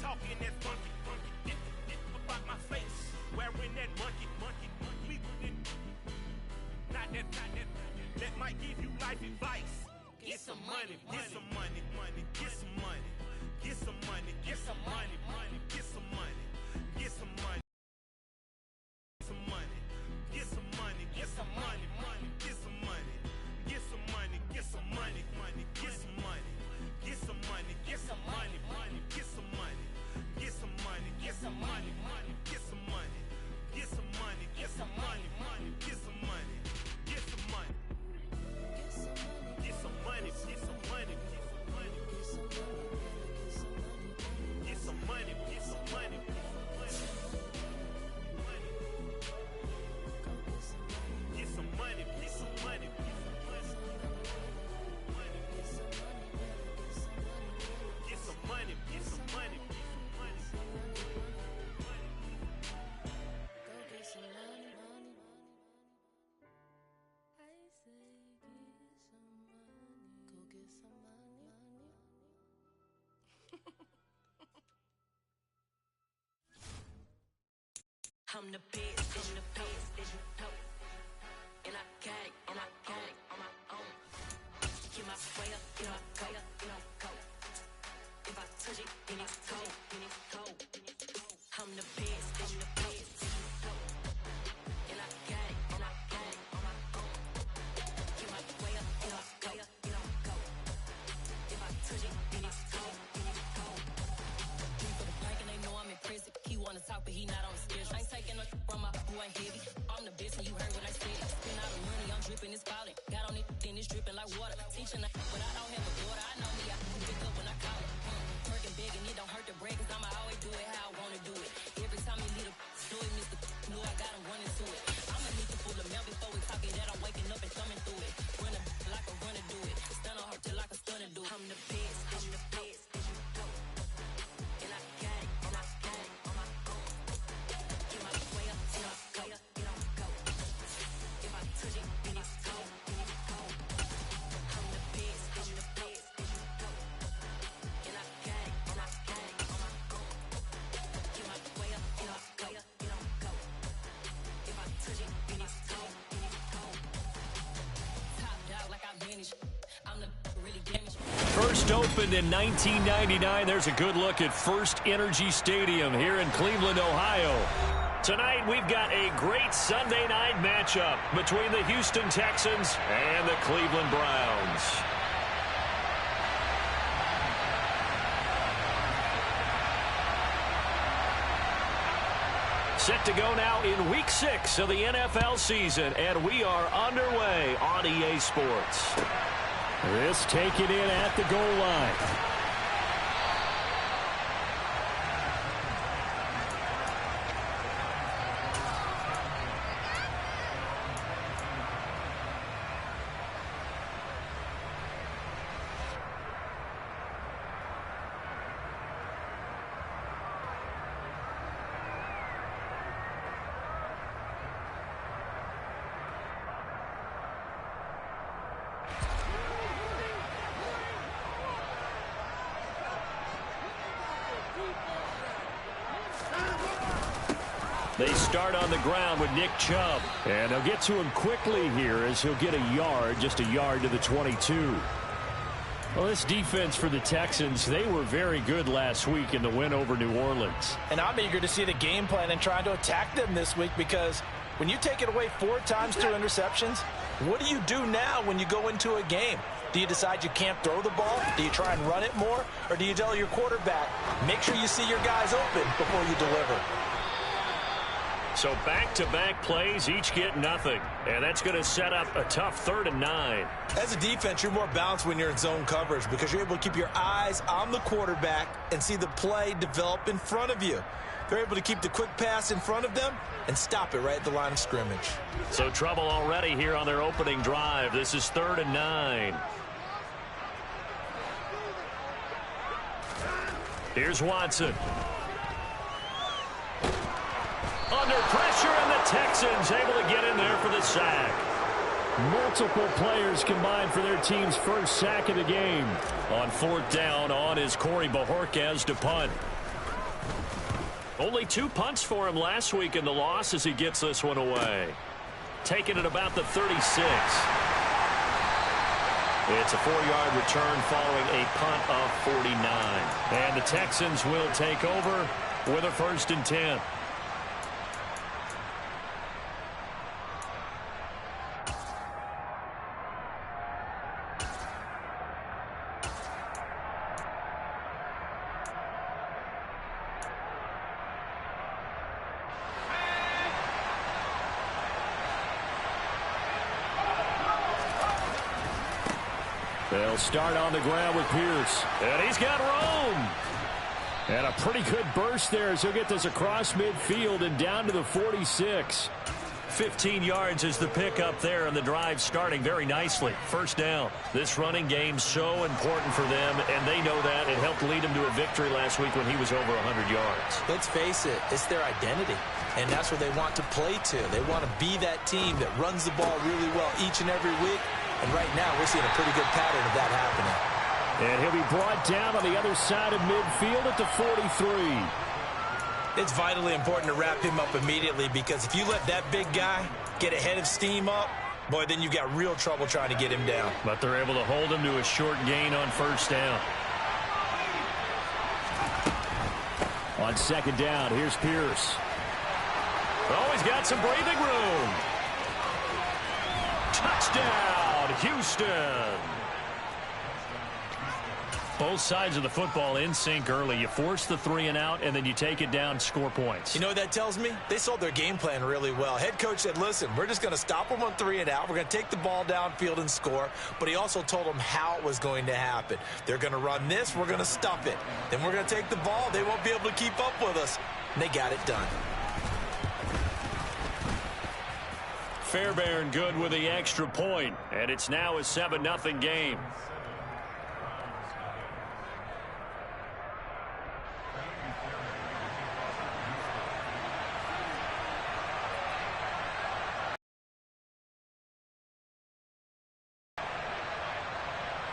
talking that funky, about my face, wearing that monkey, not that, that might give you life advice. Get some money, get some money, get some money, get some money, get some money, get some money, get some money, some money, get some money, get some money, get some money, get some money, get some money, get some money, get some money, get some money, get some money, get some money, get some money, get some money, get some money, get some money, get some money, get some money. Get some money, get some money, get some money, get some money, get some money, get some money, get some money, get some money. I'm the best, and I got it on my own. Get my way up, go. If I touch it, then it's cold. I'm the best, and I got it on my own. Get my way up, go. If I touch it, then it's cold. For the plank and they know I'm in prison. He wanna talk, but he not on the schedule. I ain't taking no from my who ain't heavy. I'm the best and you heard what I said. Spend all the money, I'm dripping, it's falling. Got on it, then it's dripping like water. Teaching but I don't have a daughter. I know me, I can pick up when I call it. Working big and it don't hurt to break, cause I'ma always do it how I wanna do it. Every time you need a story, Mr. Know I got him running to it. I'ma need to full of milk before we talk it that I'm waking up and thumbing through it. Running like a runner do it. Stun on her till like a stunner do it. I'm the best, and I got it on my own. Get my way up, go. If I touch it, then it's cold. I'm the best, and I got it on my own. Get my way up, go. If I touch it, then it's cold. Top dog like I managed. I'm the really damaged. First opened in 1999. There's a good look at First Energy Stadium here in Cleveland, Ohio. Tonight, we've got a great Sunday night matchup between the Houston Texans and the Cleveland Browns. Set to go now in Week 6 of the NFL season, and we are underway on EA Sports. This taken in at the goal line. They start on the ground with Nick Chubb. And they'll get to him quickly here as he'll get a yard, just a yard to the 22. Well, this defense for the Texans, they were very good last week in the win over New Orleans. And I'm eager to see the game plan and trying to attack them this week, because when you take it away 4 times through interceptions, what do you do now when you go into a game? Do you decide you can't throw the ball? Do you try and run it more? Or do you tell your quarterback, make sure you see your guys open before you deliver? So back-to-back plays, each get nothing. And that's going to set up a tough 3rd and 9. As a defense, you're more balanced when you're in zone coverage because you're able to keep your eyes on the quarterback and see the play develop in front of you. They're able to keep the quick pass in front of them and stop it right at the line of scrimmage. So trouble already here on their opening drive. This is 3rd and 9. Here's Watson. Under pressure, and the Texans able to get in there for the sack. Multiple players combined for their team's first sack of the game. On 4th down, on is Corey Bojorquez to punt. Only 2 punts for him last week in the loss as he gets this one away. Taking it about the 36. It's a 4-yard return following a punt of 49. And the Texans will take over with a 1st and 10. They'll start on the ground with Pierce. And he's got room. And a pretty good burst there as he'll get this across midfield and down to the 46. 15 yards is the pickup there, and the drive starting very nicely. 1st down. This running game's so important for them, and they know that. It helped lead them to a victory last week when he was over 100 yards. Let's face it, it's their identity, and that's what they want to play to. They want to be that team that runs the ball really well each and every week. And right now, we're seeing a pretty good pattern of that happening. And he'll be brought down on the other side of midfield at the 43. It's vitally important to wrap him up immediately, because if you let that big guy get ahead of steam up, boy, then you've got real trouble trying to get him down. But they're able to hold him to a short gain on 1st down. On 2nd down, here's Pierce. Oh, he's got some breathing room. Touchdown, Houston. Both sides of the football in sync early. You force the 3 and out, and then you take it down, score points. You know what that tells me? They sold their game plan really well. Head coach said, listen, we're just going to stop them on 3 and out. We're going to take the ball downfield and score. But he also told them how it was going to happen. They're going to run this. We're going to stop it. Then we're going to take the ball. They won't be able to keep up with us. And they got it done. Fairbairn good with the extra point, and it's now a 7-0 game.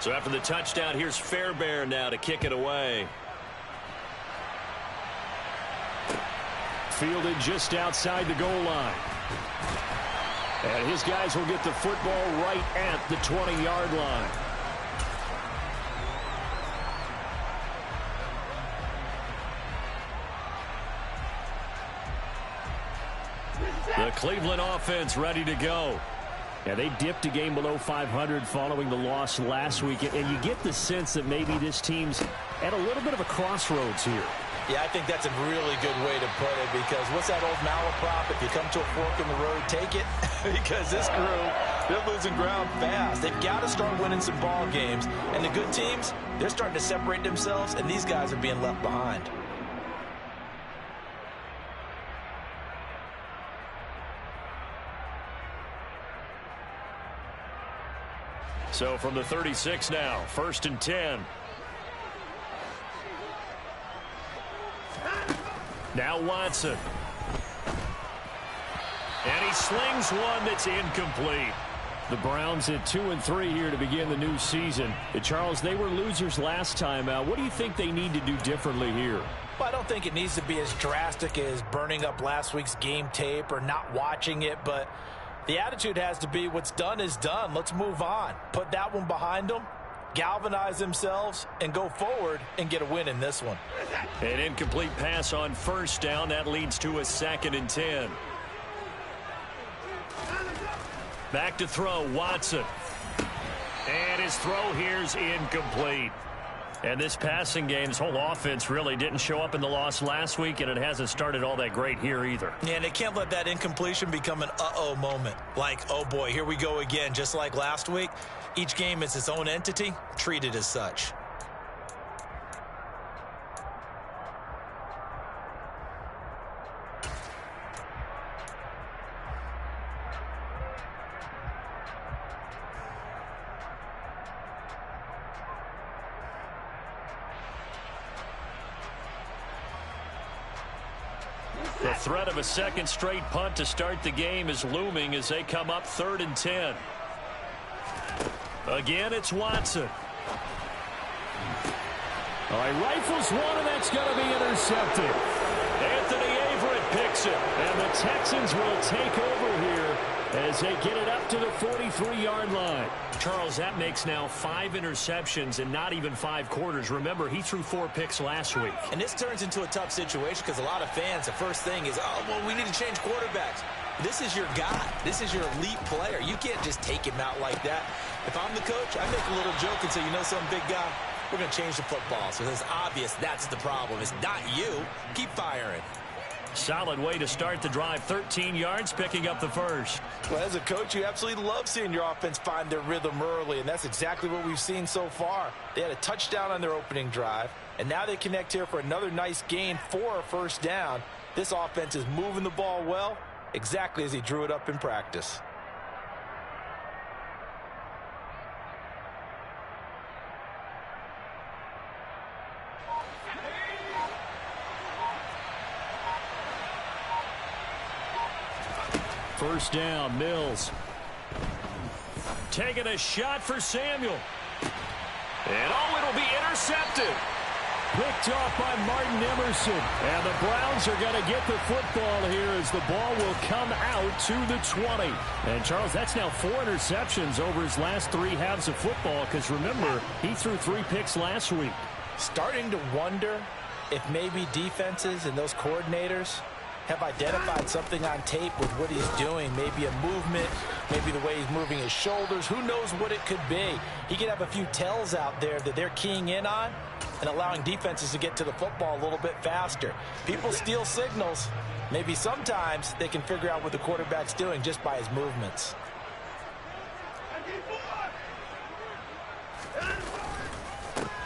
So after the touchdown, here's Fairbairn now to kick it away. Fielded just outside the goal line. And his guys will get the football right at the 20-yard line. The Cleveland offense ready to go. Yeah, they dipped a game below 500 following the loss last week, and you get the sense that maybe this team's at a little bit of a crossroads here. Yeah, I think that's a really good way to put it, because what's that old malaprop? If you come to a fork in the road, take it. Because this crew, they're losing ground fast. They've got to start winning some ball games. And the good teams, they're starting to separate themselves, and these guys are being left behind. So from the 36 now, 1st and 10. Now Watson. And he slings one that's incomplete. The Browns at 2-3 here to begin the new season. Charles, they were losers last time out. What do you think they need to do differently here? Well, I don't think it needs to be as drastic as burning up last week's game tape or not watching it, but the attitude has to be what's done is done. Let's move on. Put that one behind them, galvanize themselves, and go forward and get a win in this one. An incomplete pass on 1st down. That leads to a 2nd and 10. Back to throw, Watson. And his throw here's incomplete. And this passing game, this whole offense really didn't show up in the loss last week, and it hasn't started all that great here either. Yeah, and they can't let that incompletion become an uh-oh moment. Like, oh boy, here we go again, just like last week. Each game is its own entity, treated as such. The threat of a second straight punt to start the game is looming as they come up 3rd and 10. Again, it's Watson. All right, rifles one, and that's going to be intercepted. Anthony Averett picks it, and the Texans will take over here as they get it up to the 43-yard line. Charles, that makes now 5 interceptions in not even 5 quarters. Remember, he threw 4 picks last week. And this turns into a tough situation because a lot of fans, the first thing is, oh, well, we need to change quarterbacks. This is your guy. This is your elite player. You can't just take him out like that. If I'm the coach, I make a little joke and say, you know something, big guy? We're going to change the football. So it's obvious that's the problem. It's not you. Keep firing. Solid way to start the drive. 13 yards, picking up the first. Well, as a coach, you absolutely love seeing your offense find their rhythm early, and that's exactly what we've seen so far. They had a touchdown on their opening drive, and now they connect here for another nice gain for a first down. This offense is moving the ball well, exactly as he drew it up in practice. First down, Mills. Taking a shot for Samuel. And it'll be intercepted. Picked off by Martin Emerson. And the Browns are going to get the football here as the ball will come out to the 20. And, Charles, that's now 4 interceptions over his last 3 halves of football because, remember, he threw 3 picks last week. Starting to wonder if maybe defenses and those coordinators have identified something on tape with what he's doing. Maybe a movement, maybe the way he's moving his shoulders. Who knows what it could be? He could have a few tells out there that they're keying in on and allowing defenses to get to the football a little bit faster. People steal signals. Maybe sometimes they can figure out what the quarterback's doing just by his movements.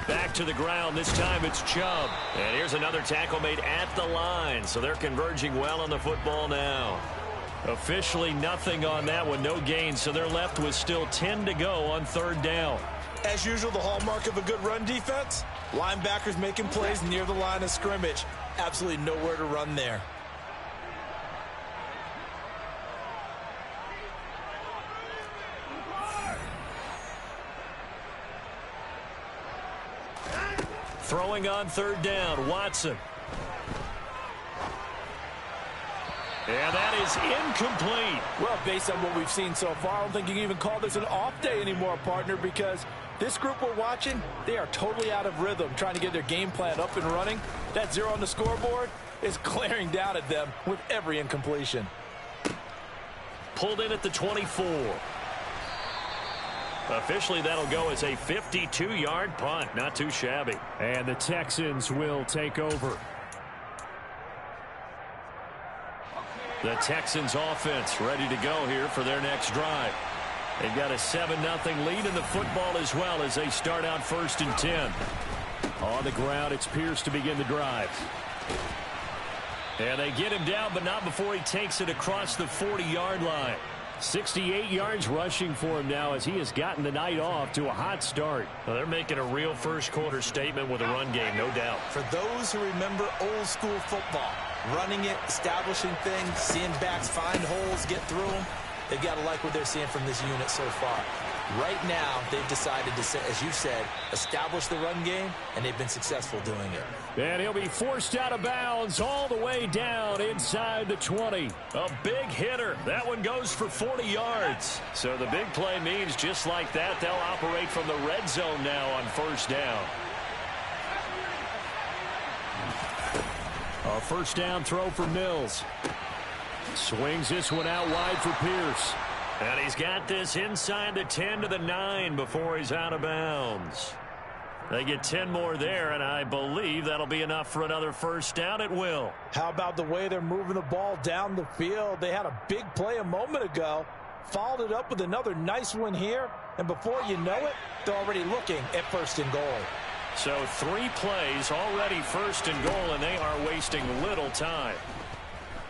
Back to the ground. This time it's Chubb. And here's another tackle made at the line. So they're converging well on the football now. Officially nothing on that one. No gain. So they're left with still 10 to go on 3rd down. As usual, the hallmark of a good run defense, linebackers making plays near the line of scrimmage. Absolutely nowhere to run there. Throwing on 3rd down, Watson. And that is incomplete. Well, based on what we've seen so far, I don't think you can even call this an off day anymore, partner, because this group we're watching, they are totally out of rhythm, trying to get their game plan up and running. That 0 on the scoreboard is glaring down at them with every incompletion. Pulled in at the 24. Officially, that'll go as a 52-yard punt. Not too shabby. And the Texans will take over. The Texans offense ready to go here for their next drive. They've got a 7-0 lead in the football as well as they start out 1st and 10. On the ground, it's Pierce to begin the drive. And they get him down, but not before he takes it across the 40-yard line. 68 yards rushing for him now as he has gotten the night off to a hot start. Well, they're making a real first-quarter statement with a run game, no doubt. For those who remember old-school football, running it, establishing things, seeing backs find holes, get through them, they've got to like what they're seeing from this unit so far. Right now, they've decided to, as you said, establish the run game, and they've been successful doing it. And he'll be forced out of bounds all the way down inside the 20. A big hitter. That one goes for 40 yards. So the big play means just like that, they'll operate from the red zone now on 1st down. A 1st down throw for Mills. Swings this one out wide for Pierce. And he's got this inside the 10 to the 9 before he's out of bounds. They get 10 more there, and I believe that'll be enough for another 1st down at will. How about the way they're moving the ball down the field? They had a big play a moment ago, followed it up with another nice one here, and before you know it, they're already looking at 1st and goal. So 3 plays already 1st and goal, and they are wasting little time.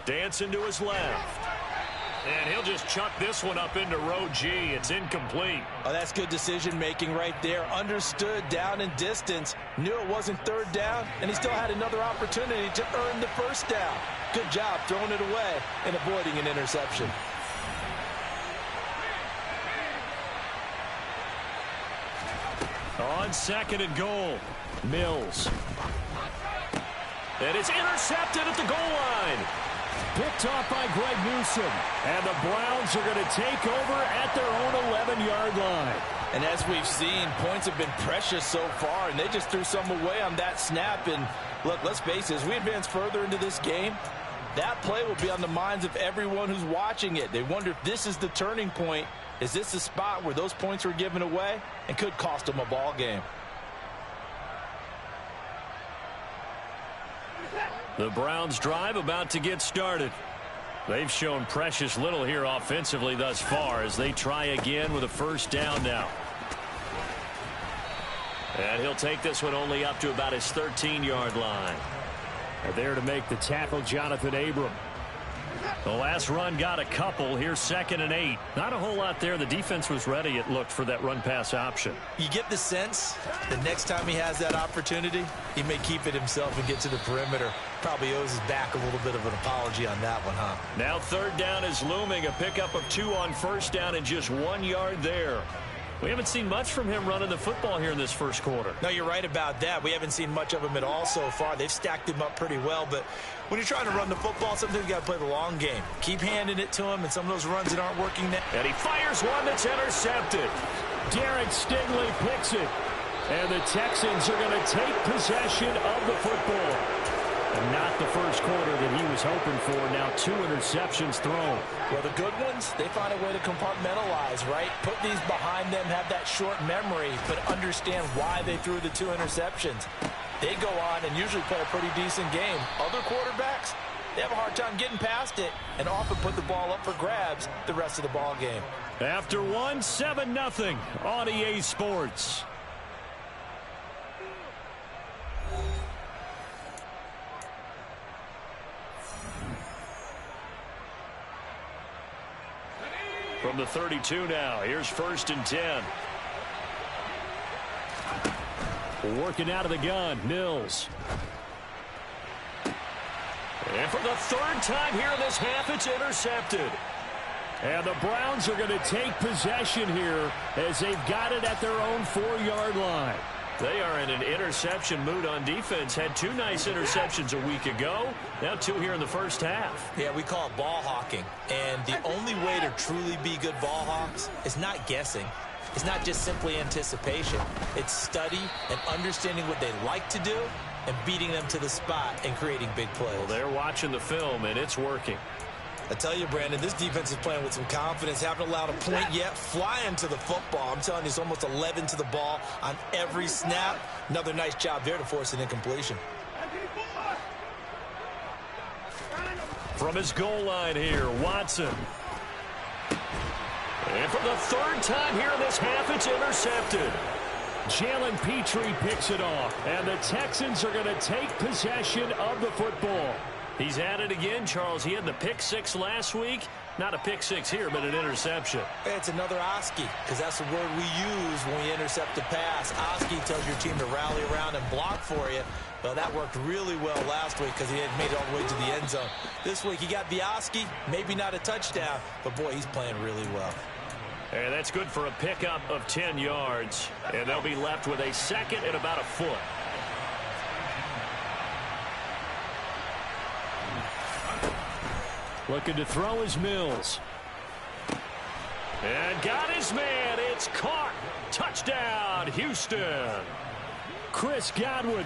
Dancing to his left. And he'll just chuck this one up into row G. It's incomplete. Oh, that's good decision-making right there. Understood down in distance. Knew it wasn't 3rd down, and he still had another opportunity to earn the 1st down. Good job throwing it away and avoiding an interception. on 2nd and goal. Mills. And it's intercepted at the goal line. Picked off by Greg Newsome. And the Browns are going to take over at their own 11-yard line. And as we've seen, points have been precious so far, and they just threw some away on that snap. And look, let's face it, as we advance further into this game, that play will be on the minds of everyone who's watching it. They wonder if this is the turning point. Is this the spot where those points were given away and could cost them a ball game? The Browns drive about to get started. They've shown precious little here offensively thus far as they try again with a first down now. And he'll take this one only up to about his 13-yard line. And there to make the tackle, Jonathan Abram. The last run got a couple. Here's 2nd and 8. Not a whole lot there. The defense was ready, it looked, for that run-pass option. You get the sense the next time he has that opportunity, he may keep it himself and get to the perimeter. Probably owes his back a little bit of an apology on that one, huh? Now 3rd down is looming. A pickup of 2 on 1st down and just 1 yard there. We haven't seen much from him running the football here in this first quarter. No, you're right about that. We haven't seen much of him at all so far. They've stacked him up pretty well, but when you're trying to run the football, sometimes you got to play the long game. Keep handing it to him, and some of those runs that aren't working now. And he fires one that's intercepted. Derek Stingley picks it. And the Texans are going to take possession of the football. And not the first quarter that he was hoping for. Now 2 interceptions thrown. Well, the good ones, they find a way to compartmentalize, right? Put these behind them, have that short memory, but understand why they threw the 2 interceptions. They go on and usually play a pretty decent game. Other quarterbacks, they have a hard time getting past it and often put the ball up for grabs the rest of the ball game. After 1, 7-0 on EA Sports. From the 32 now, here's 1st and 10. Working out of the gun, Mills. And for the 3rd time here in this half, it's intercepted. And the Browns are going to take possession here as they've got it at their own 4-yard line. They are in an interception mood on defense. Had 2 nice interceptions a week ago. Now 2 here in the first half. Yeah, we call it ball hawking. And the only way to truly be good ball hawks is not guessing. It's not just simply anticipation. It's study and understanding what they like to do and beating them to the spot and creating big plays. Well, they're watching the film, and it's working. I tell you, Brandon, this defense is playing with some confidence. Haven't allowed a point yet. Flying to the football. I'm telling you, it's almost 11 to the ball on every snap. Another nice job there to force an incompletion. From his goal line here, Watson. And for the 3rd time here in this half, it's intercepted. Jalen Petrie picks it off. And the Texans are going to take possession of the football. He's at it again, Charles. He had the pick 6 last week. Not a pick 6 here, but an interception. It's another Oski, because that's the word we use when we intercept a pass. Oski tells your team to rally around and block for you. Well, that worked really well last week because he had made it all the way to the end zone. This week he got the Oski, maybe not a touchdown, but boy, he's playing really well. And that's good for a pickup of 10 yards. And they'll be left with a 2nd and about a foot. Looking to throw his Mills. And got his man. It's caught. Touchdown, Houston. Chris Godwin,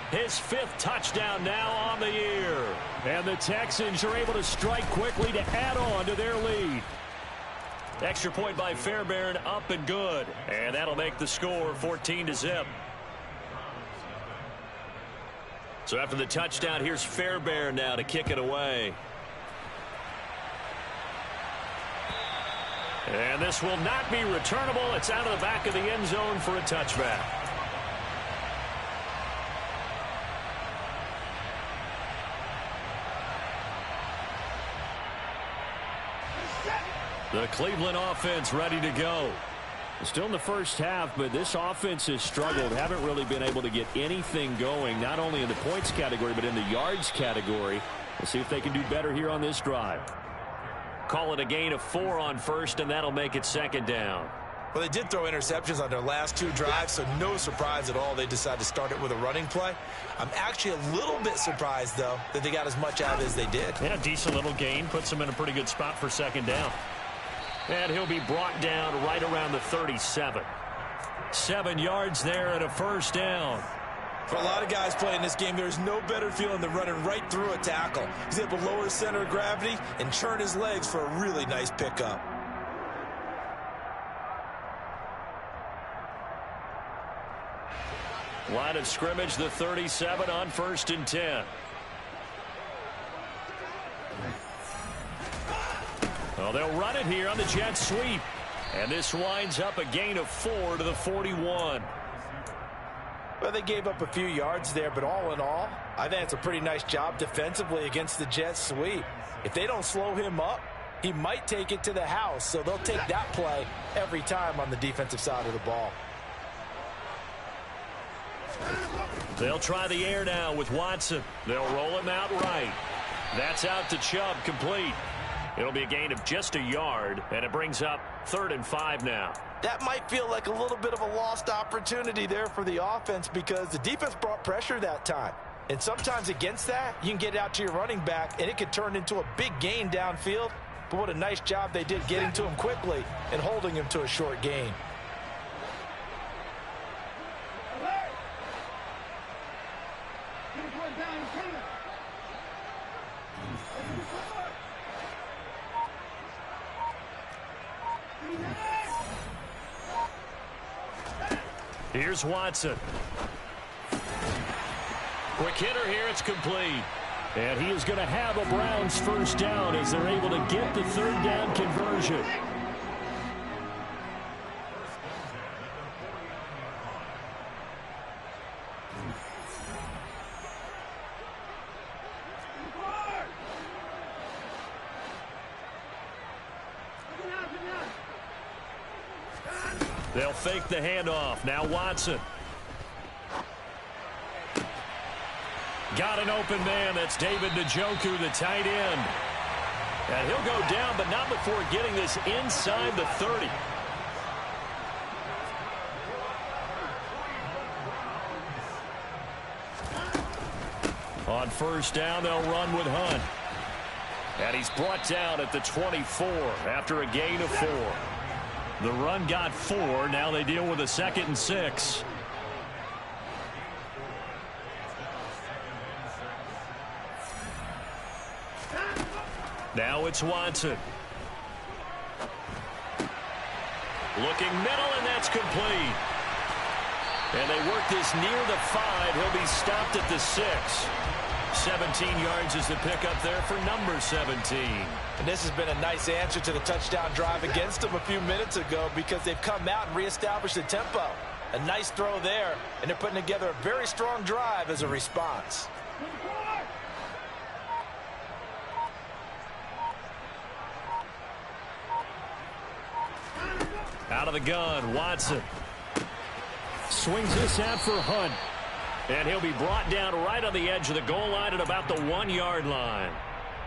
his 5th touchdown now on the year. And the Texans are able to strike quickly to add on to their lead. Extra point by Fairbairn, up and good. And that'll make the score 14-0. So after the touchdown, here's Fairbairn now to kick it away. And this will not be returnable. It's out of the back of the end zone for a touchback. The Cleveland offense ready to go. Still in the first half, but this offense has struggled. Haven't really been able to get anything going, not only in the points category, but in the yards category. We'll see if they can do better here on this drive. Call it a gain of 4 on 1st, and that'll make it 2nd down. Well, they did throw interceptions on their last 2 drives, so no surprise at all they decided to start it with a running play. I'm actually a little bit surprised, though, that they got as much out as they did. Yeah, decent little gain. Puts them in a pretty good spot for second down. And he'll be brought down right around the 37. 7 yards there and a first down. For a lot of guys playing this game, there's no better feeling than running right through a tackle. He's able to lower his center of gravity and churn his legs for a really nice pickup. Line of scrimmage, the 37 on 1st and 10. Well, they'll run it here on the jet sweep. And this winds up a gain of 4 to the 41. Well, they gave up a few yards there, but all in all, I think it's a pretty nice job defensively against the jet sweep. If they don't slow him up, he might take it to the house, so they'll take that play every time on the defensive side of the ball. They'll try the air now with Watson. They'll roll him out right. That's out to Chubb, complete. It'll be a gain of just a yard, and it brings up 3rd and 5 now. That might feel like a little bit of a lost opportunity there for the offense because the defense brought pressure that time. And sometimes against that, you can get out to your running back, and it could turn into a big gain downfield. But what a nice job they did getting to him quickly and holding him to a short gain. Here's Watson. Quick hitter here, it's complete. And he is going to have a Browns first down as they're able to get the 3rd down conversion. They'll fake the handoff. Now Watson. Got an open man. That's David Njoku, the tight end. And he'll go down, but not before getting this inside the 30. On first down, they'll run with Hunt. And he's brought down at the 24 after a gain of 4. The run got 4. Now they deal with a 2nd and 6. Now it's Watson. Looking middle, and that's complete. And they work this near the 5. He'll be stopped at the 6. 17 yards is the pickup there for number 17. And this has been a nice answer to the touchdown drive against them a few minutes ago because they've come out and reestablished the tempo. A nice throw there, and they're putting together a very strong drive as a response. Out of the gun, Watson. Swings this out for Hunt. And he'll be brought down right on the edge of the goal line at about the 1-yard line.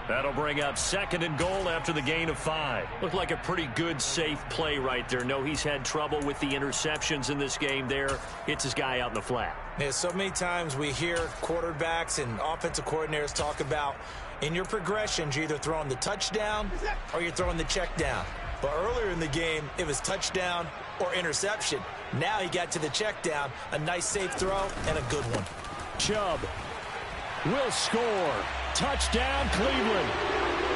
That'll bring up 2nd and goal after the gain of 5. Looked like a pretty good, safe play right there. No, he's had trouble with the interceptions in this game there. Hits his guy out in the flat. Yeah, so many times we hear quarterbacks and offensive coordinators talk about in your progressions, you're either throwing the touchdown or you're throwing the check down. But earlier in the game, it was touchdown or interception. Now he got to the check down, a nice safe throw, and a good one. Chubb will score. Touchdown, Cleveland.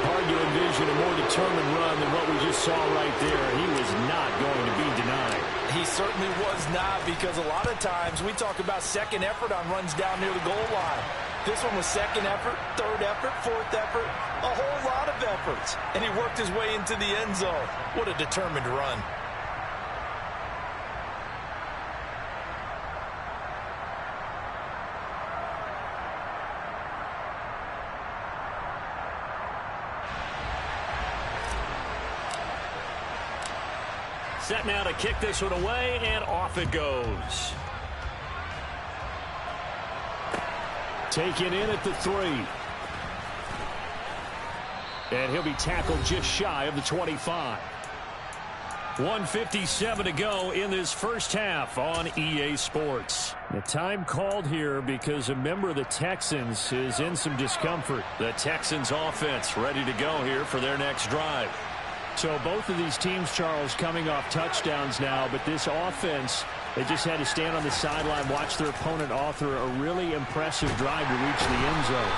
Hard to envision a more determined run than what we just saw right there. He was not going to be denied. He certainly was not, because a lot of times we talk about second effort on runs down near the goal line. This one was second effort, third effort, fourth effort, a whole lot of efforts. And he worked his way into the end zone. What a determined run. Set now to kick this one away, and off it goes. Taken in at the 3. And he'll be tackled just shy of the 25. 1:57 to go in this first half on EA Sports. The time called here because a member of the Texans is in some discomfort. The Texans offense ready to go here for their next drive. So both of these teams, Charles, coming off touchdowns now, but this offense, they just had to stand on the sideline, watch their opponent author a really impressive drive to reach the end zone.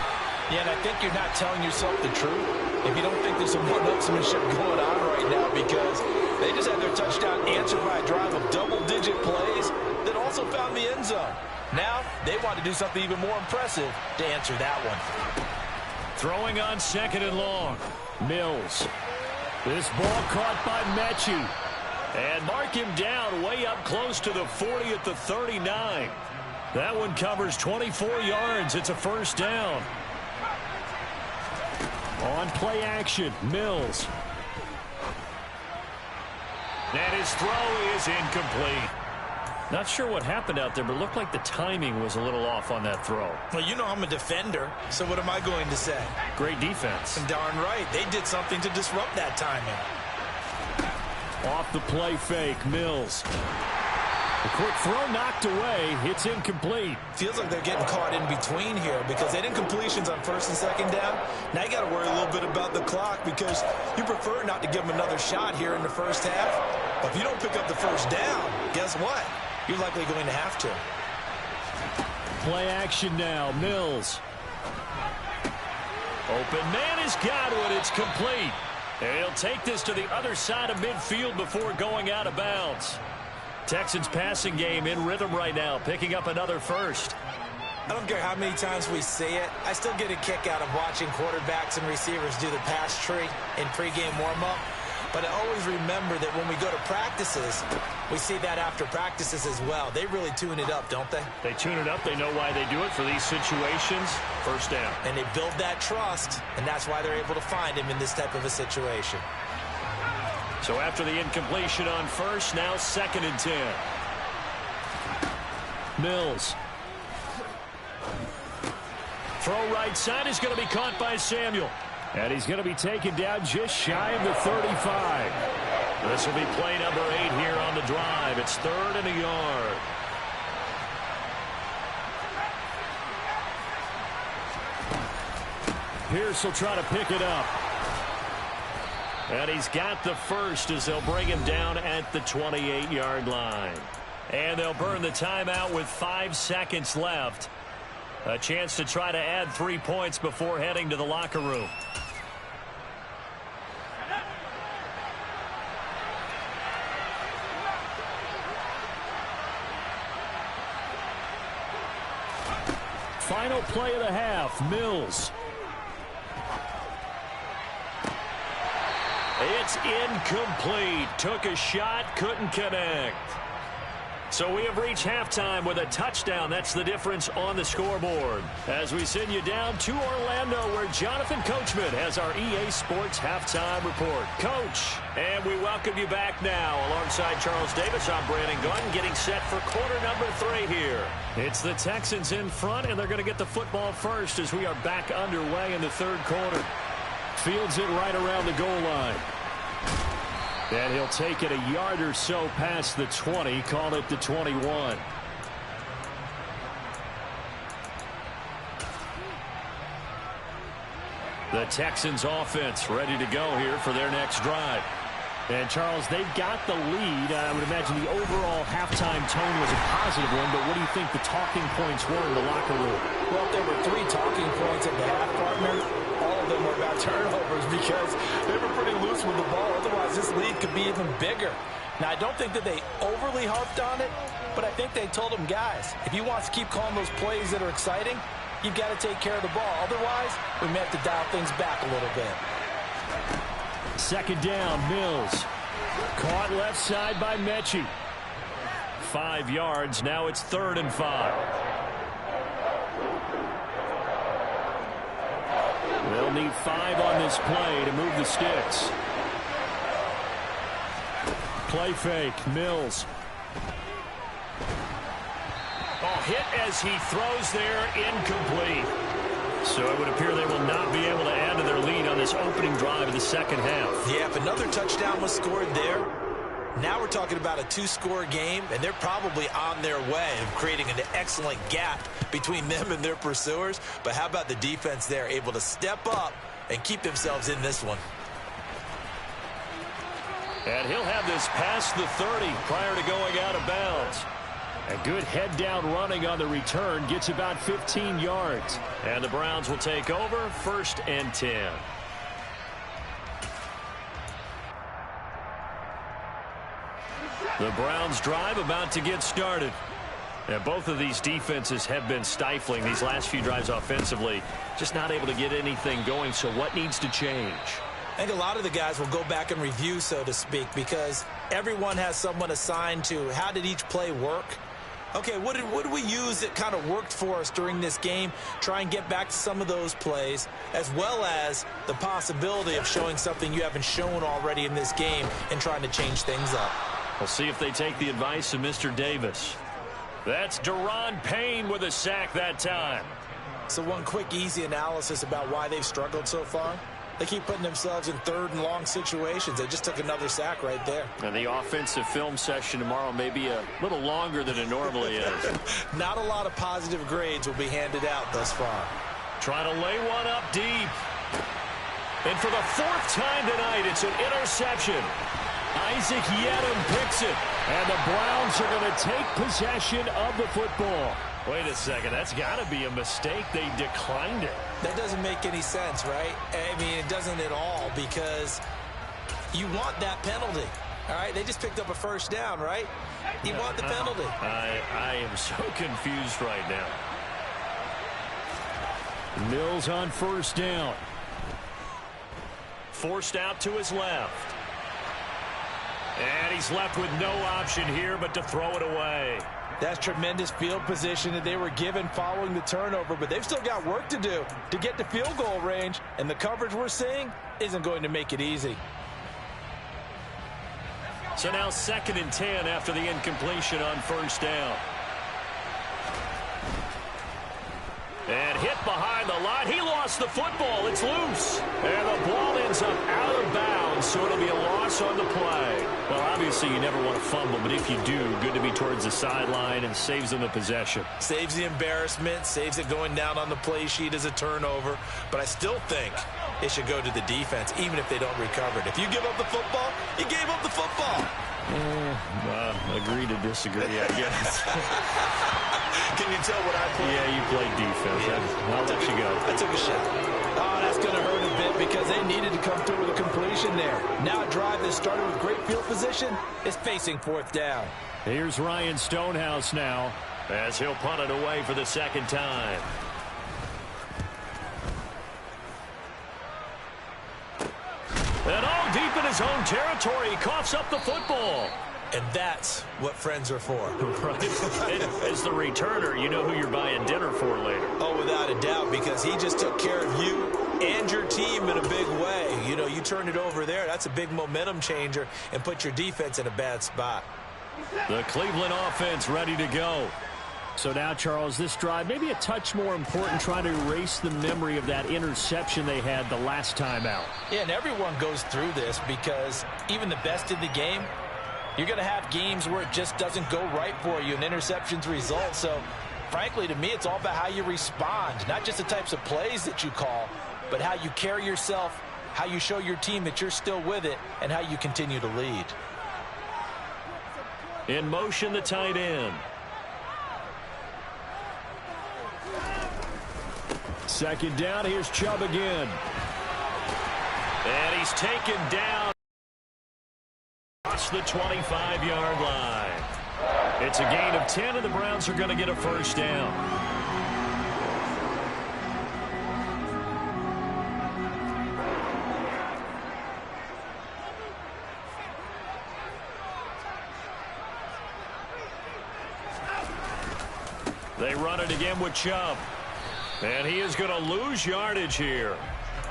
Yeah, and I think you're not telling yourself the truth if you don't think there's some one-upsmanship going on right now, because they just had their touchdown answered by a drive of double-digit plays that also found the end zone. Now they want to do something even more impressive to answer that one. Throwing on 2nd and long. Mills. This ball caught by Mechie. And mark him down way up close to the 40 at the 39. That one covers 24 yards. It's a first down. On play action, Mills. And his throw is incomplete. Not sure what happened out there, but it looked like the timing was a little off on that throw. Well, you know I'm a defender, so what am I going to say? Great defense. And darn right, they did something to disrupt that timing. Off the play fake, Mills. The quick throw knocked away. It's incomplete. Feels like they're getting caught in between here because they didn't completions on 1st and 2nd down. Now you got to worry a little bit about the clock because you prefer not to give them another shot here in the first half. But if you don't pick up the first down, guess what? You're likely going to have to. Play action now, Mills. Open man has got it. It's complete. And he'll take this to the other side of midfield before going out of bounds. Texans passing game in rhythm right now, picking up another first. I don't care how many times we say it, I still get a kick out of watching quarterbacks and receivers do the pass tree in pregame warm-up. But I always remember that when we go to practices, we see that after practices as well. They really tune it up, don't they? They tune it up. They know why they do it for these situations. First down. And they build that trust, and that's why they're able to find him in this type of a situation. So after the incompletion on first, now 2nd and 10. Mills. Throw right side is going to be caught by Samuel. And he's going to be taken down just shy of the 35. This will be play number 8 here on the drive. It's 3rd and a yard. Pierce will try to pick it up. And he's got the first as they'll bring him down at the 28-yard line. And they'll burn the timeout with 5 seconds left. A chance to try to add 3 points before heading to the locker room. Final play of the half, Mills. It's incomplete. Took a shot, couldn't connect. So we have reached halftime with a touchdown. That's the difference on the scoreboard. As we send you down to Orlando, where Jonathan Coachman has our EA Sports halftime report. Coach, and we welcome you back now. Alongside Charles Davis, I'm Brandon Gunn, getting set for quarter number 3 here. It's the Texans in front, and they're going to get the football first as we are back underway in the 3rd quarter. Fields it right around the goal line. And he'll take it a yard or so past the 20, call it the 21. The Texans offense ready to go here for their next drive. And, Charles, they've got the lead. I would imagine the overall halftime tone was a positive one, but what do you think the talking points were in the locker room? Well, if there were 3 talking points at the half, partner, all of them were about turnovers because they were pretty loose with the ball. Otherwise, this lead could be even bigger. Now, I don't think that they overly harped on it, but I think they told them, guys, if you want to keep calling those plays that are exciting, you've got to take care of the ball. Otherwise, we may have to dial things back a little bit. 2nd down, Mills. Caught left side by Mechie. 5 yards. Now it's 3rd and 5. They'll need 5 on this play to move the sticks. Play fake. Mills. Oh, hit as he throws there. Incomplete. So it would appear they will not be able to add to their lead on this opening drive of the 2nd half. Yeah, if another touchdown was scored there, Now we're talking about a 2-score game, and they're probably on their way of creating an excellent gap between them and their pursuers. But how about the defense there, able to step up and keep themselves in this one? And he'll have this past the 30 prior to going out of bounds. A good head-down running on the return gets about 15 yards. And the Browns will take over 1st and 10. The Browns drive about to get started. And both of these defenses have been stifling these last few drives offensively. Just not able to get anything going. So what needs to change? I think a lot of the guys will go back and review, so to speak, because everyone has someone assigned to how did each play work. Okay, what did we use that kind of worked for us during this game? Try and get back to some of those plays, as well as the possibility of showing something you haven't shown already in this game and trying to change things up. We'll see if they take the advice of Mr. Davis. That's Daron Payne with a sack that time. So one quick, easy analysis about why they've struggled so far. They keep putting themselves in 3rd and long situations. They just took another sack right there. And the offensive film session tomorrow may be a little longer than it normally is. Not a lot of positive grades will be handed out thus far. Trying to lay one up deep. And for the 4th time tonight, it's an interception. Isaac Yedem picks it. And the Browns are going to take possession of the football. Wait a second. That's got to be a mistake. They declined it. That doesn't make any sense, right? I mean, it doesn't at all, because you want that penalty. All right? They just picked up a 1st down, right? You want the penalty. I am so confused right now. Mills on 1st down. Forced out to his left. And he's left with no option here but to throw it away. That's tremendous field position that they were given following the turnover, but they've still got work to do to get to field goal range, and the coverage we're seeing isn't going to make it easy. So now 2nd and 10 after the incompletion on 1st down. And hit behind the line. He lost the football. It's loose. And the ball ends up out of bounds, so it'll be a loss on the play. Well, obviously you never want to fumble, but if you do, good to be towards the sideline and saves them the possession. Saves the embarrassment, saves it going down on the play sheet as a turnover. But I still think it should go to the defense, even if they don't recover it. If you give up the football, you gave up the football. Agree to disagree, I guess. Can you tell what I played? Yeah, you played defense. Yeah. I'll let you go. I took a shot. Oh, that's going to hurt a bit because they needed to come through with a completion there. Now a drive that started with great field position is facing 4th down. Here's Ryan Stonehouse now as he'll punt it away for the 2nd time. And deep in his own territory, he coughs up the football. And that's what friends are for. Right. As the returner, you know who you're buying dinner for later. Oh, without a doubt, because he just took care of you and your team in a big way. You know, you turn it over there, that's a big momentum changer and put your defense in a bad spot. The Cleveland offense ready to go. So now, Charles, this drive maybe a touch more important, trying to erase the memory of that interception they had the last time out. Yeah, and everyone goes through this because even the best in the game, you're going to have games where it just doesn't go right for you and interceptions result. So, frankly, to me, it's all about how you respond, not just the types of plays that you call, but how you carry yourself, how you show your team that you're still with it, and how you continue to lead. In motion, the tight end. 2nd down, here's Chubb again. And he's taken down across the 25-yard line. It's a gain of 10, and the Browns are going to get a 1st down. They run it again with Chubb. And he is going to lose yardage here.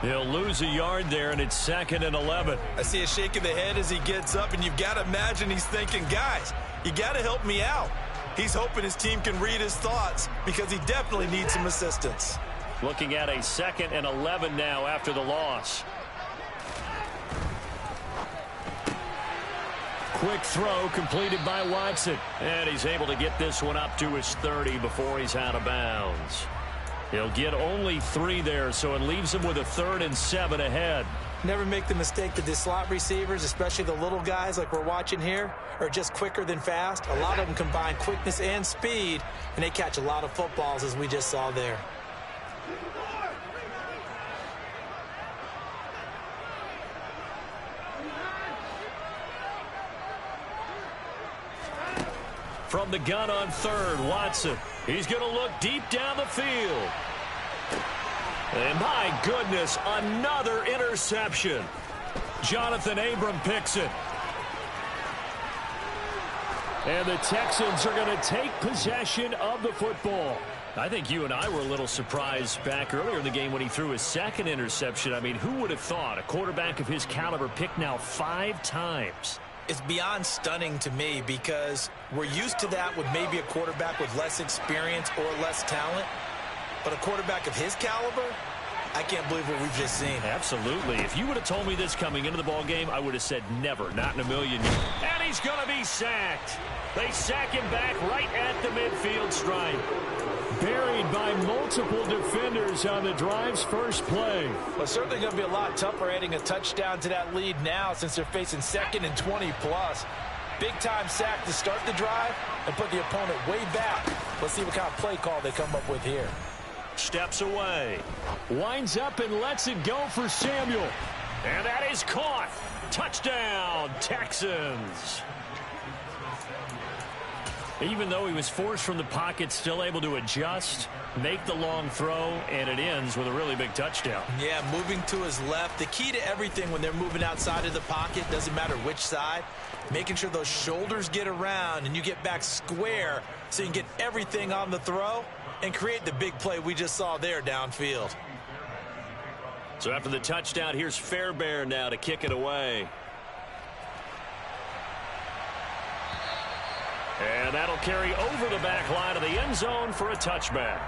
He'll lose a yard there, and it's 2nd and 11. I see a shake of the head as he gets up, and you've got to imagine he's thinking, guys, you got to help me out. He's hoping his team can read his thoughts because he definitely needs some assistance. Looking at a 2nd and 11 now after the loss. quick throw completed by Watson. And he's able to get this one up to his 30 before he's out of bounds. He'll get only 3 there, so it leaves him with a 3rd and 7 ahead. Never make the mistake that the slot receivers, especially the little guys like we're watching here, are just quicker than fast. A lot of them combine quickness and speed, and they catch a lot of footballs, as we just saw there. From the gun on 3rd, Watson. He's going to look deep down the field. And my goodness, another interception. Jonathan Abram picks it. And the Texans are going to take possession of the football. I think you and I were a little surprised back earlier in the game when he threw his 2nd interception. I mean, who would have thought a quarterback of his caliber picked now 5 times? It's beyond stunning to me because we're used to that with maybe a quarterback with less experience or less talent. But a quarterback of his caliber, I can't believe what we've just seen. Absolutely. If you would have told me this coming into the ball game, I would have said never, not in a million years. And he's going to be sacked. They sack him back right at the midfield stripe. Buried by multiple defenders on the drive's first play. Well, certainly going to be a lot tougher adding a touchdown to that lead now since they're facing 2nd and 20+. Big-time sack to start the drive and put the opponent way back. Let's see what kind of play call they come up with here. Steps away. Winds up and lets it go for Samuel. And that is caught. Touchdown, Texans. Even though he was forced from the pocket, still able to adjust, make the long throw, and it ends with a really big touchdown. Yeah, moving to his left. The key to everything when they're moving outside of the pocket, doesn't matter which side, making sure those shoulders get around and you get back square so you can get everything on the throw and create the big play we just saw there downfield. So after the touchdown, here's Fairbairn now to kick it away. And that'll carry over the back line of the end zone for a touchback.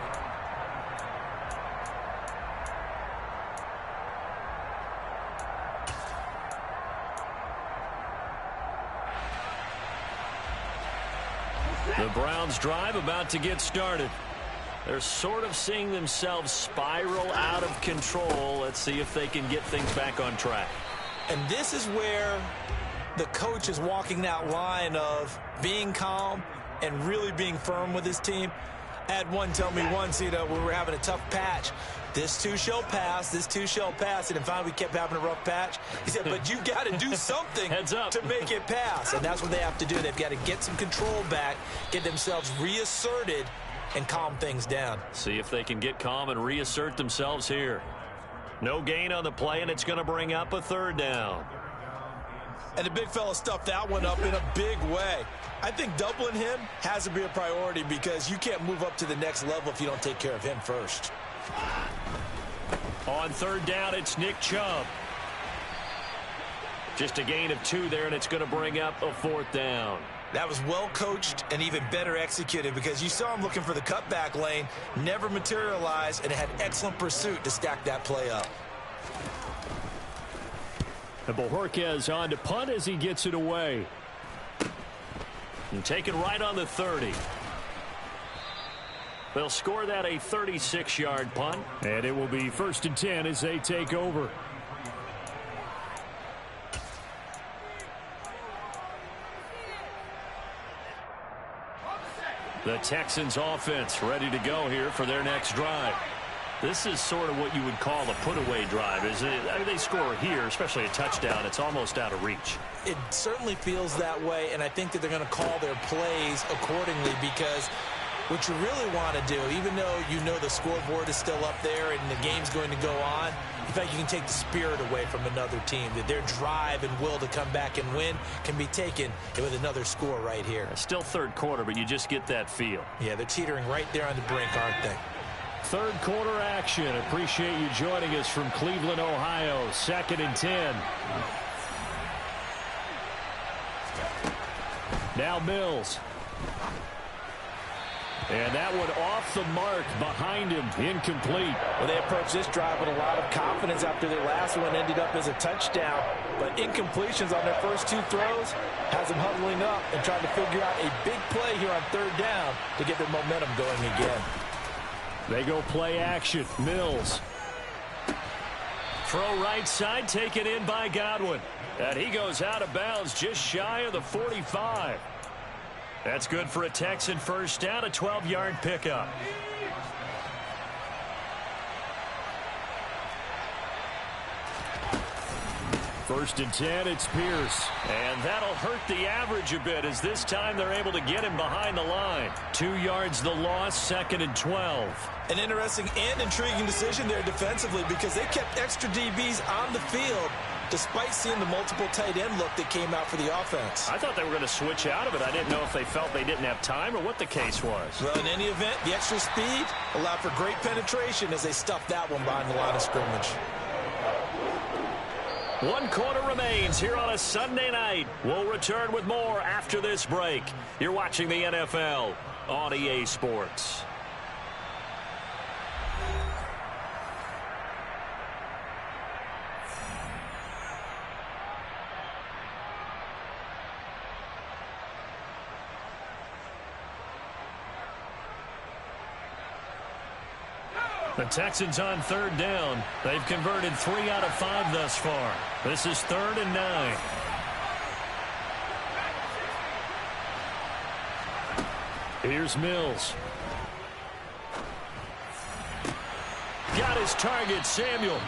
The Browns' drive about to get started. They're sort of seeing themselves spiral out of control. Let's see if they can get things back on track. And this is where the coach is walking that line of being calm and really being firm with his team. I had one tell me once, when we were having a tough patch, this too shall pass, this too shall pass. And then finally we kept having a rough patch. He said, but you got to do something to make it pass. And that's what they have to do. They've got to get some control back, get themselves reasserted, and calm things down. See if they can get calm and reassert themselves here. No gain on the play, and it's going to bring up a 3rd down. And the big fella stuffed that one up in a big way. I think doubling him has to be a priority because you can't move up to the next level if you don't take care of him first. On 3rd down, it's Nick Chubb. Just a gain of 2 there, and it's going to bring up a 4th down. That was well coached and even better executed because you saw him looking for the cutback lane, never materialized, and had excellent pursuit to stack that play up. And Bojorquez on to punt as he gets it away. And taken right on the 30. They'll score that a 36-yard punt. And it will be 1st and 10 as they take over. The Texans offense ready to go here for their next drive. This is sort of what you would call a put-away drive, isn't it? I mean, they score here, especially a touchdown. It's almost out of reach. It certainly feels that way, and I think that they're going to call their plays accordingly because what you really want to do, even though you know the scoreboard is still up there and the game's going to go on, in fact, you can take the spirit away from another team, that their drive and will to come back and win can be taken with another score right here. It's still 3rd quarter, but you just get that feel. Yeah, they're teetering right there on the brink, aren't they? 3rd quarter action. Appreciate you joining us from Cleveland, Ohio. 2nd and 10. Now Mills. And that one off the mark behind him, incomplete. Well, they approached this drive with a lot of confidence after their last one ended up as a touchdown. But incompletions on their first two throws has them huddling up and trying to figure out a big play here on third down to get their momentum going again. They go play action. Mills. Throw right side, taken in by Godwin. And he goes out of bounds just shy of the 45. That's good for a Texan first down, a 12-yard pickup. First and 10, it's Pierce. And that'll hurt the average a bit as this time they're able to get him behind the line. 2 yards the loss, second and 12. An interesting and intriguing decision there defensively because they kept extra DBs on the field despite seeing the multiple tight end look that came out for the offense. I thought they were going to switch out of it. I didn't know if they felt they didn't have time or what the case was. Well, in any event, the extra speed allowed for great penetration as they stuffed that one behind the line of scrimmage. 1 quarter remains here on a Sunday night. We'll return with more after this break. You're watching the NFL on EA Sports. The Texans on third down. They've converted 3 out of 5 thus far. This is 3rd and 9. Here's Mills. Got his target, Samuel.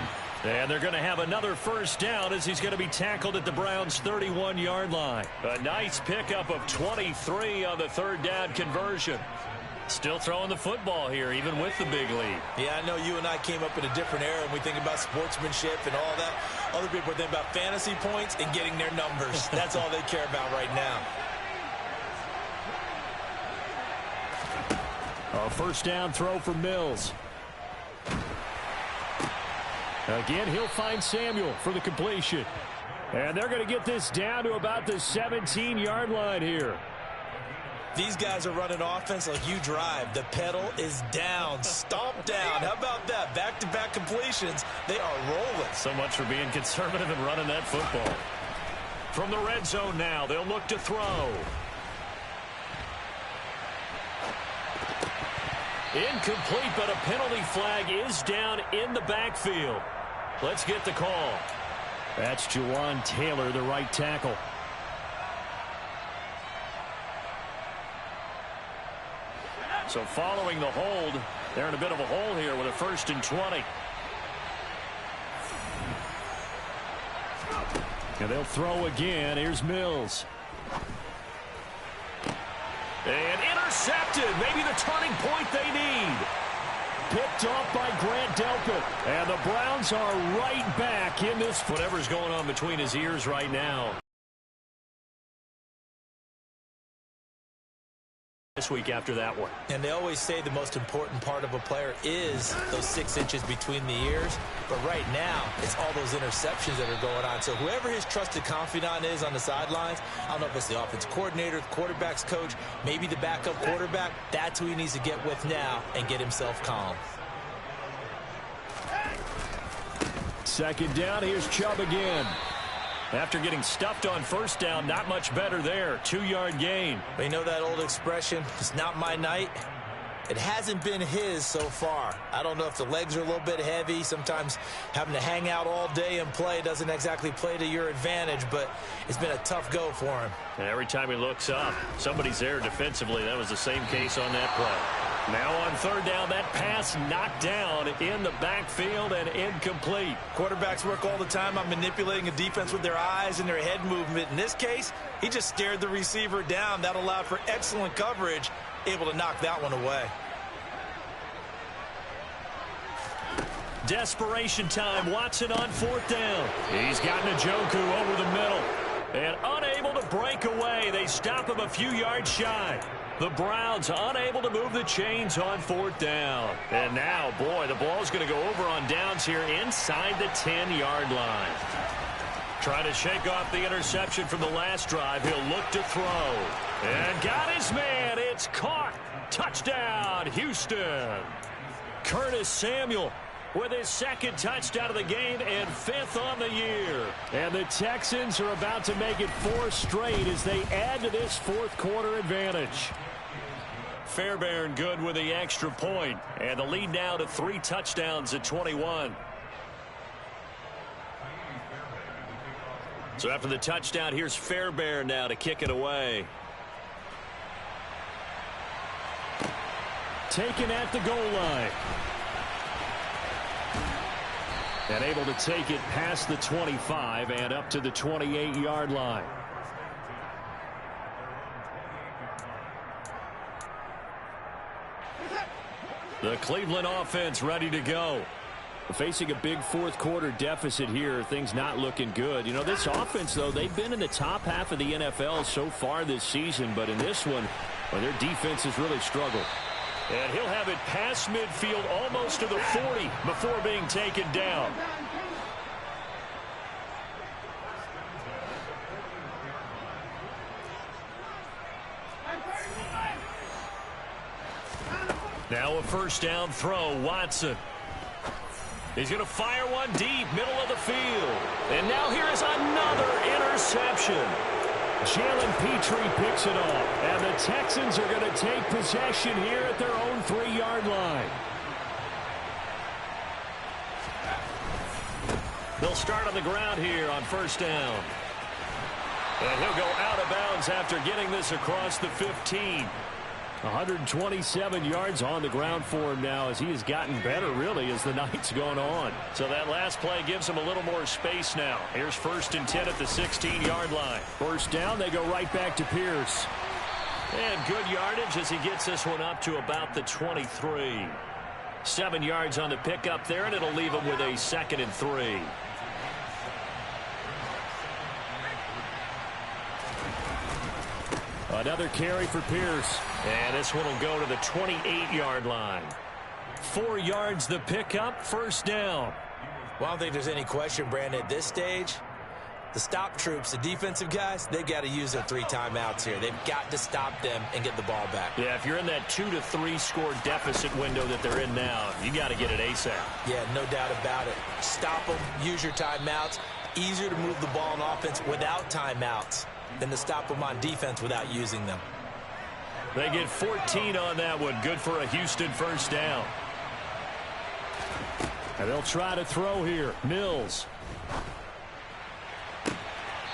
And they're going to have another first down as he's going to be tackled at the Browns' 31-yard line. A nice pickup of 23 on the third down conversion. Still throwing the football here, even with the big lead. Yeah, I know you and I came up in a different era, and we think about sportsmanship and all that. Other people think about fantasy points and getting their numbers. That's all they care about right now. A first down throw for Mills. Again, he'll find Samuel for the completion. And they're going to get this down to about the 17-yard line here. These guys are running offense like you drive. The pedal is down, stomp down. How about that? Back-to-back completions. They are rolling. So much for being conservative and running that football. From the red zone now, they'll look to throw. Incomplete, but a penalty flag is down in the backfield. Let's get the call. That's Jawan Taylor, the right tackle. So following the hold, they're in a bit of a hole here with a 1st and 20. And they'll throw again. Here's Mills. And intercepted. Maybe the turning point they need. Picked off by Grant Delpit. And the Browns are right back in this. Whatever's going on between his ears right now. This week after that one. And they always say the most important part of a player is those 6 inches between the ears. But right now, it's all those interceptions that are going on. So whoever his trusted confidant is on the sidelines, I don't know if it's the offensive coordinator, the quarterback's coach, maybe the backup quarterback, that's who he needs to get with now and get himself calm. Second down, here's Chubb again. After getting stuffed on first down, not much better there. 2-yard gain. But you know that old expression, it's not my night? It hasn't been his so far. I don't know if the legs are a little bit heavy. Sometimes having to hang out all day and play doesn't exactly play to your advantage, but it's been a tough go for him. And every time he looks up, somebody's there defensively. That was the same case on that play. Now on third down, that pass knocked down in the backfield and incomplete. Quarterbacks work all the time on manipulating a defense with their eyes and their head movement. In this case, he just stared the receiver down. That allowed for excellent coverage, able to knock that one away. Desperation time. Watson on fourth down. He's got Njoku over the middle. And unable to break away. They stop him a few yards shy. The Browns unable to move the chains on fourth down. And now, boy, the ball's going to go over on downs here inside the 10-yard line. Trying to shake off the interception from the last drive. He'll look to throw. And got his man. It's caught. Touchdown, Houston. Curtis Samuel with his second touchdown of the game and 5th on the year. And the Texans are about to make it 4 straight as they add to this fourth quarter advantage. Fairbairn good with the extra point, and the lead now to 3 touchdowns at 21. So after the touchdown, here's Fairbairn now to kick it away. Taken at the goal line. And able to take it past the 25 and up to the 28-yard line. The Cleveland offense ready to go. Facing a big fourth quarter deficit here, things not looking good. You know, this offense, though, they've been in the top half of the NFL so far this season, but in this one, well, their defense has really struggled. And he'll have it past midfield almost to the 40 before being taken down. Now a first down throw, Watson. He's going to fire one deep, middle of the field. And now here is another interception. Jalen Petrie picks it off. And the Texans are going to take possession here at their own 3-yard line. They'll start on the ground here on first down. And he'll go out of bounds after getting this across the 15. 127 yards on the ground for him now as he has gotten better, really, as the night's gone on. So that last play gives him a little more space now. Here's 1st and 10 at the 16-yard line. First down, they go right back to Pierce. And good yardage as he gets this one up to about the 23. 7 yards on the pickup there, and it'll leave him with a 2nd and 3. Another carry for Pierce. And this one will go to the 28-yard line. 4 yards the pickup, first down. Well, I don't think there's any question, Brandon, at this stage, the stop troops, the defensive guys, they got to use their 3 timeouts here. They've got to stop them and get the ball back. Yeah, if you're in that 2 to 3 score deficit window that they're in now, you got to get it ASAP. Yeah, no doubt about it. Stop them, use your timeouts. Easier to move the ball on offense without timeouts than to stop them on defense without using them. They get 14 on that one. Good for a Houston first down. And they'll try to throw here. Mills.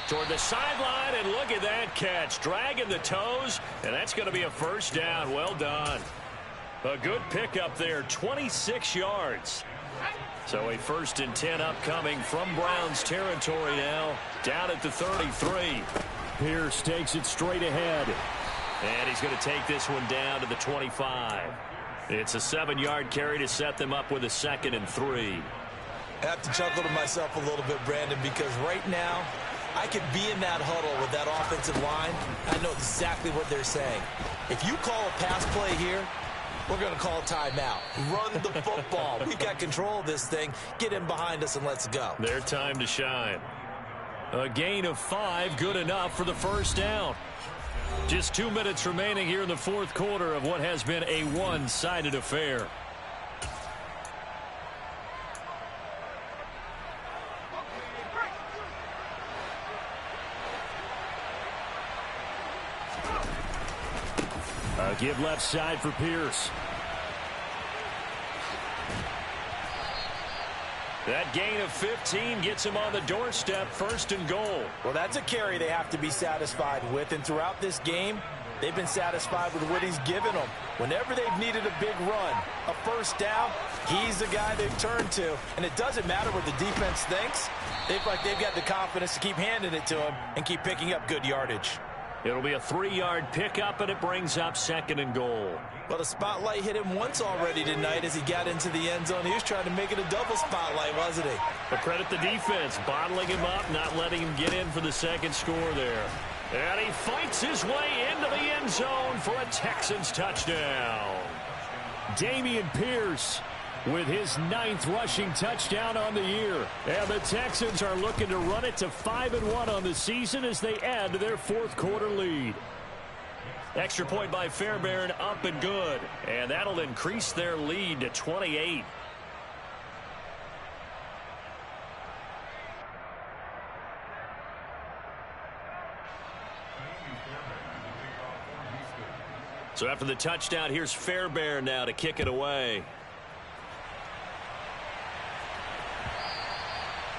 Toward the sideline, and look at that catch. Dragging the toes, and that's going to be a first down. Well done. A good pickup there, 26 yards. So a 1st and 10 upcoming from Browns territory now, down at the 33. Pierce takes it straight ahead. And he's going to take this one down to the 25. It's a 7-yard carry to set them up with a 2nd and 3. I have to chuckle to myself a little bit, Brandon, because right now I could be in that huddle with that offensive line. I know exactly what they're saying. If you call a pass play here, we're going to call a timeout. Run the football. We've got control of this thing. Get in behind us and let's go. Their time to shine. A gain of 5, good enough for the first down. Just 2 minutes remaining here in the fourth quarter of what has been a one-sided affair. A give left side for Pierce. That gain of 15 gets him on the doorstep, 1st and goal. Well, that's a carry they have to be satisfied with, and throughout this game, they've been satisfied with what he's given them. Whenever they've needed a big run, a first down, he's the guy they've turned to. And it doesn't matter what the defense thinks. They've got the confidence to keep handing it to him and keep picking up good yardage. It'll be a 3-yard pickup, and it brings up 2nd and goal. Well, the spotlight hit him once already tonight as he got into the end zone. He was trying to make it a double spotlight, wasn't he? But credit the defense, bottling him up, not letting him get in for the 2nd score there. And he fights his way into the end zone for a Texans touchdown. Dameon Pierce with his 9th rushing touchdown on the year. And the Texans are looking to run it to 5-1 on the season as they add to their fourth quarter lead. Extra point by Fairbairn, up and good. And that'll increase their lead to 28. So after the touchdown, here's Fairbairn now to kick it away.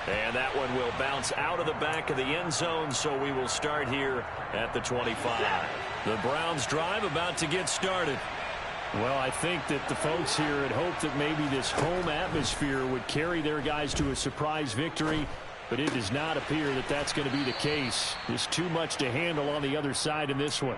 And that one will bounce out of the back of the end zone, so we will start here at the 25. The Browns drive about to get started. Well, I think that the folks here had hoped that maybe this home atmosphere would carry their guys to a surprise victory, but it does not appear that that's going to be the case. There's too much to handle on the other side in this one.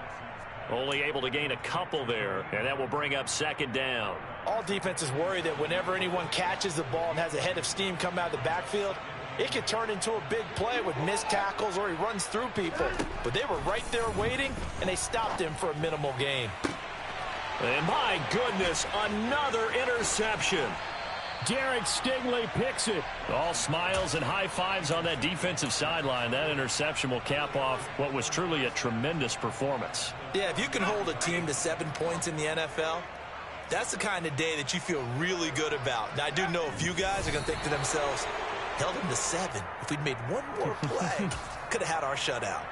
Only able to gain a couple there, and that will bring up second down. All defenses worry that whenever anyone catches the ball and has a head of steam come out of the backfield, it could turn into a big play with missed tackles or he runs through people. But they were right there waiting, and they stopped him for a minimal gain. And my goodness, another interception. Derek Stingley picks it. All smiles and high fives on that defensive sideline. That interception will cap off what was truly a tremendous performance. Yeah, if you can hold a team to 7 points in the NFL, that's the kind of day that you feel really good about. Now, I do know a few guys are going to think to themselves, held him to 7. If we'd made one more play, could have had our shutout.